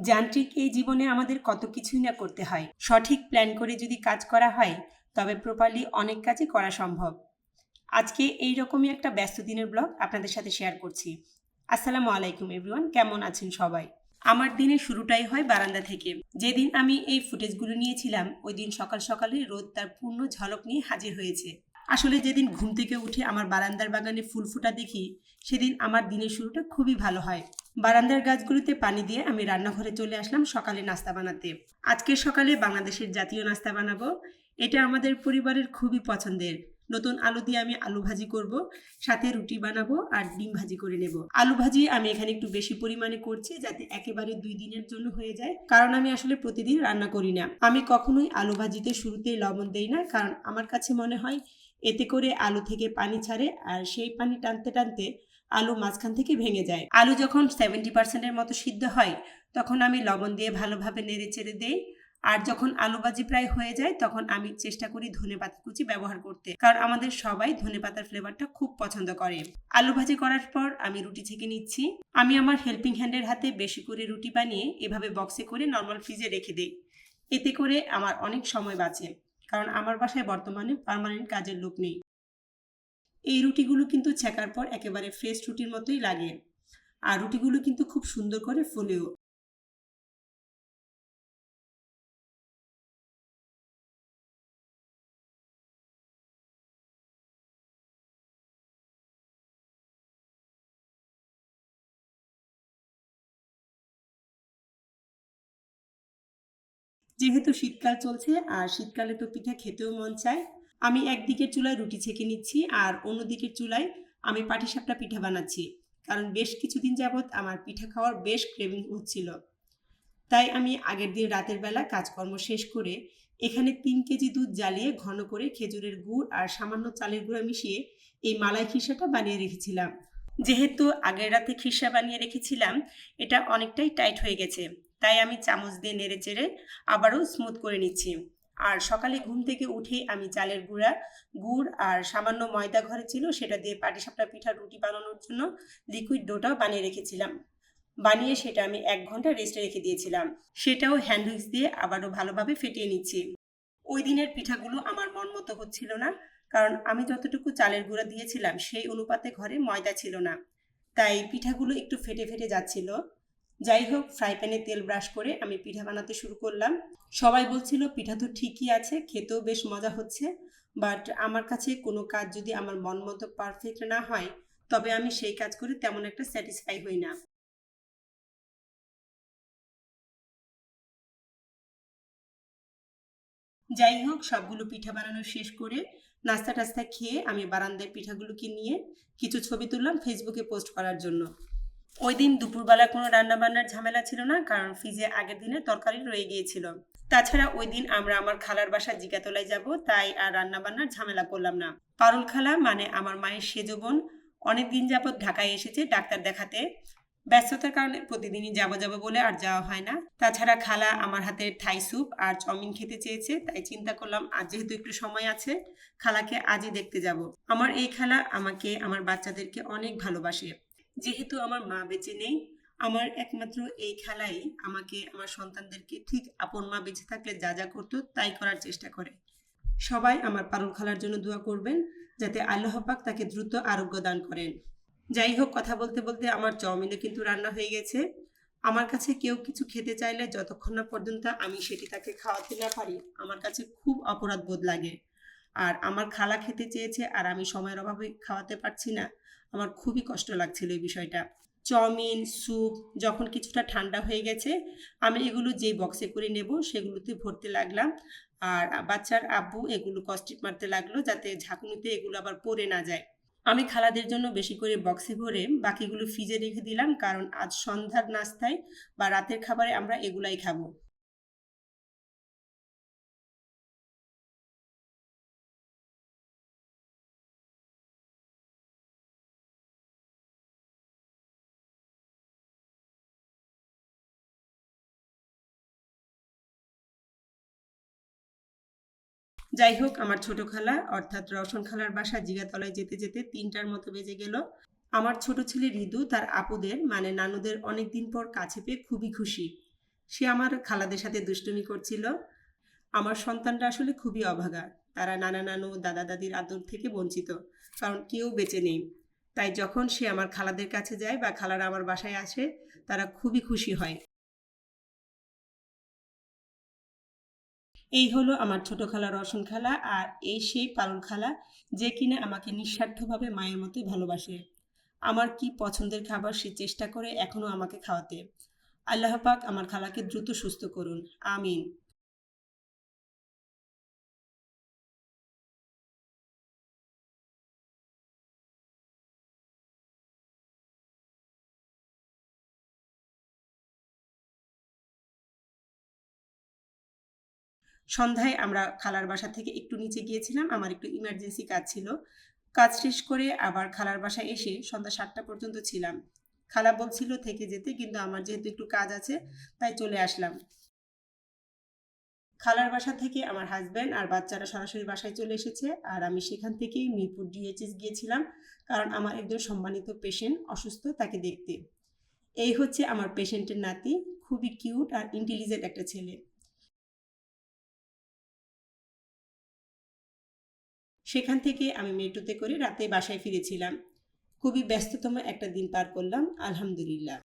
যান্ত্রিক এই জীবনে আমাদের কত কিছুই না করতে হয়। সঠিক প্ল্যান করে যদি কাজ করা হয় তবে প্রপারলি অনেক কাজই করা সম্ভব। আজকে এই রকমই একটা ব্যস্ত দিনের ব্লগ আপনাদের সাথে শেয়ার করছি। আসসালামু আলাইকুম এভরিওয়ান, কেমন আছেন সবাই? আমার দিনের শুরুটাই হয় বারান্দা থেকে। যেদিন আমি এই ফুটেজগুলো নিয়েছিলাম ওই দিন সকাল সকালে রোদ তার পূর্ণ ঝলক নিয়ে হাজির হয়েছে। আসলে যেদিন ঘুম থেকে উঠে আমার বারান্দার বাগানে ফুল ফোটা দেখি সেদিন আমার দিনের শুরুটা খুবই ভালো হয়। বারান্দার গাছগুলোতে পানি দিয়ে আমি রান্নাঘরে চলে আসলাম সকালে নাস্তা বানাতে। আজকের সকালে বাংলাদেশের জাতীয় নাস্তা বানাবো। এটা আমাদের পরিবারের খুবই পছন্দের। নতুন আলু দিয়ে আমি আলু ভাজি করব, সাথে রুটি বানাবো আর ডিম ভাজি করে নেব। আলু ভাজি আমি এখানে একটু বেশি পরিমাণে করছি যাতে একেবারে 2 দিনের জন্য হয়ে যায়, কারণ আমি আসলে প্রতিদিন রান্না করি না। আমি কখনোই আলু ভাজিতে শুরুতেই লবণ দেই না, কারণ আমার কাছে মনে হয় এতে করে আলু থেকে পানি ছাড়ে আর সেই পানি টানতে টানতে আলু মাঝখান থেকে ভেঙে যায়। আলু যখন 70% মতো সিদ্ধ হয় তখন আমি লবণ দিয়ে ভালোভাবে নেড়ে চেড়ে দেই। আর যখন আলু ভাজি প্রায় হয়ে যায় তখন আমি চেষ্টা করি ধনেপাতা কুচি ব্যবহার করতে, কারণ আমাদের সবাই ধনেপাতার ফ্লেভারটা খুব পছন্দ করে। আলু ভাজি করার পর আমি রুটি ছেঁকে নিচ্ছি। আমি আমার হেল্পিং হ্যান্ডের হাতে বেশি করে রুটি বানিয়ে এভাবে বক্সে করে নর্মাল ফ্রিজে রেখে দিই। এতে করে আমার অনেক সময় বাঁচে, কারণ আমার বাসায় বর্তমানে পার্মানেন্ট কাজের লোক নেই। এই রুটিগুলো কিন্তু ছেঁকার পর একেবারে ফ্রেশ রুটির মতোই লাগে, আর রুটিগুলো কিন্তু খুব সুন্দর করে ফোলেও। যেহেতু শীতকাল চলছে আর শীতকালে তো পিঠা খেতেও মন চায়, আমি একদিকের চুলায় রুটি ছেঁকে নিচ্ছি আর অন্যদিকের চুলায় আমি পাটিসাপটা পিঠা বানাচ্ছি, কারণ বেশ কিছুদিন যাবৎ আমার পিঠা খাওয়ার বেশ ক্রেভিং হচ্ছিল। তাই আমি আগের দিন রাতের বেলা কাজকর্ম শেষ করে এখানে 3 কেজি দুধ জ্বালিয়ে ঘন করে খেজুরের গুড় আর সামান্য চালের গুঁড়া মিশিয়ে এই মালাই খিরসাটা বানিয়ে রেখেছিলাম। যেহেতু আগের রাতে খিরসা বানিয়ে রেখেছিলাম, এটা অনেকটাই টাইট হয়ে গেছে, তাই আমি চামচ দিয়ে নেড়ে চেড়ে আবারও স্মুথ করে নিচ্ছি। আর সকালে ঘুম থেকে উঠে আমি চালের গুঁড়া, গুড় আর সামান্য ময়দা ঘরে ছিল সেটা দিয়ে পাটিসাপটা পিঠার রুটি বানানোর জন্য লিকুইড ডোটাও বানিয়ে রেখেছিলাম। বানিয়ে সেটা আমি 1 ঘন্টা রেস্টে রেখে দিয়েছিলাম। সেটাও হ্যান্ড উইক্স দিয়ে আবারও ভালোভাবে ফেটিয়ে নিচ্ছি। ওই দিনের পিঠাগুলো আমার মন মতো হচ্ছিল না, কারণ আমি যতটুকু চালের গুঁড়া দিয়েছিলাম সেই অনুপাতে ঘরে ময়দা ছিল না, তাই পিঠাগুলো একটু ফেটে ফেটে যাচ্ছিল। যাই হোক, ফ্রাই প্যানে তেল ব্রাশ করে আমি পিঠা বানাতে শুরু করলাম। সবাই বলছিল পিঠা তো ঠিকই আছে, খেতেও বেশ মজা হচ্ছে, বাট আমার কাছে কোনো কাজ যদি আমার মন মতো পারফেক্ট না হয় তবে আমি সেই কাজ করে তেমন একটা স্যাটিসফাই হই না। যাই হোক, সবগুলো পিঠা বানানো শেষ করে নাস্তা টাস্তা খেয়ে আমি বারান্দায় পিঠাগুলোকে নিয়ে কিছু ছবি তুললাম ফেসবুকে পোস্ট করার জন্য। ওই দিন দুপুরবেলা কোনো রান্না বান্নার ঝামেলা ছিল না, কারণ ফ্রিজে আগের দিনের তরকারি রয়ে গিয়েছিল। তাছাড়া ওই দিন আমরা আমার খালার বাসা জিগাতলায় যাব, তাই আর রান্না বান্নার ঝামেলা করলাম না। পারুল খালা মানে আমার মায়ের সেজো বোন অনেকদিন যাবৎ ঢাকায় এসেছে ডাক্তার দেখাতে। ব্যস্ততার কারণে প্রতিদিনই যাবো যাবো বলে আর যাওয়া হয় না। তাছাড়া খালা আমার হাতের থাই স্যুপ আর চাউমিন খেতে চেয়েছে, তাই চিন্তা করলাম আজ যেহেতু একটু সময় আছে খালাকে আজই দেখতে যাব। আমার এই খালা আমাকে, আমার বাচ্চাদেরকে অনেক ভালোবাসে। যেহেতু আমার মা বেঁচে নেই, আমার একমাত্র এই খালাই আমাকে, আমার সন্তানদেরকে ঠিক আপন মা বেঁচে থাকলে যা যা করতো তাই করার চেষ্টা করে। সবাই আমার পারুল খালার জন্য দোয়া করবেন যাতে আল্লাহ পাক তাকে দ্রুত আরোগ্য দান করেন। যাই হোক, কথা বলতে বলতে আমার চাউমিনও কিন্তু রান্না হয়ে গেছে। আমার কাছে কেউ কিছু খেতে চাইলে যতক্ষণ না পর্যন্ত আমি সেটি তাকে খাওয়াতে না পারি আমার কাছে খুব অপরাধ বোধ লাগে। আর আমার খালা খেতে চেয়েছে আর আমি সময়ের অভাবে খাওয়াতে পারছি না, আমার খুবই কষ্ট লাগছিল এই বিষয়টা। চাউমিন স্যুপ যখন কিছুটা ঠান্ডা হয়ে গেছে আমি এগুলো যেই বক্সে করে নেব সেগুলোতে ভরতে লাগলাম। আর বাচ্চার আব্বু এগুলো কস্টিপ মারতে লাগলো যাতে ঝাঁকুনিতে এগুলো আবার পড়ে না যায়। আমি খালাদের জন্য বেশি করে বক্সে ভরে বাকিগুলো ফ্রিজে রেখে দিলাম, কারণ আজ সন্ধ্যার নাস্তায় বা রাতের খাবারে আমরা এগুলাই খাবো। যাই হোক, আমার ছোট খালা অর্থাৎ রওশন খালার বাসা জিগাতলায় যেতে যেতে 3টার মতো বেজে গেল। আমার ছোট ছেলে রিদু তার আপুদের মানে নানুদের অনেকদিন পর কাছে পেয়ে খুবই খুশি। সে আমার খালাদের সাথে দুষ্টুমি করছিল। আমার সন্তানরা আসলে খুবই অভাগা। তারা নানা নানু দাদা দাদির আদর থেকে বঞ্চিত, কারণ কেউ বেঁচে নেই। তাই যখন সে আমার খালাদের কাছে যায় বা খালারা আমার বাসায় আসে, তারা খুবই খুশি হয়। এই হলো আমার ছোট খালা রওশন খালা, আর এই সেই পারুল খালা, যে কিনা আমাকে নিঃস্বার্থভাবে মায়ের মতোই ভালোবাসে। আমার কি পছন্দের খাবার সে চেষ্টা করে এখনো আমাকে খাওয়াতে। আল্লাহ পাক আমার খালাকে দ্রুত সুস্থ করুন, আমিন। সন্ধ্যায় আমরা খালার বাসা থেকে একটু নিচে গিয়েছিলাম, আমার একটু ইমার্জেন্সি কাজ ছিল। কাজ শেষ করে আবার খালার বাসায় এসে সন্ধ্যা ৭টা পর্যন্ত ছিলাম। খালা বলছিল থেকে যেতে, কিন্তু আমার যেহেতু একটু কাজ আছে তাই চলে আসলাম। খালার বাসা থেকে আমার হাজব্যান্ড আর বাচ্চারা সরাসরি বাসায় চলে এসেছে, আর আমি সেখান থেকেই মিরপুর ডিএইচএস গিয়েছিলাম, কারণ আমার একজন সম্মানিত পেশেন্ট অসুস্থ, তাকে দেখতে। এই হচ্ছে আমার পেশেন্টের নাতি, খুবই কিউট আর ইন্টেলিজেন্ট একটা ছেলে। সেখান থেকে আমি মেট্রোতে করে রাতে বাসায় ফিরেছিলাম। খুবই ব্যস্ততম একটা দিন পার করলাম, আলহামদুলিল্লাহ।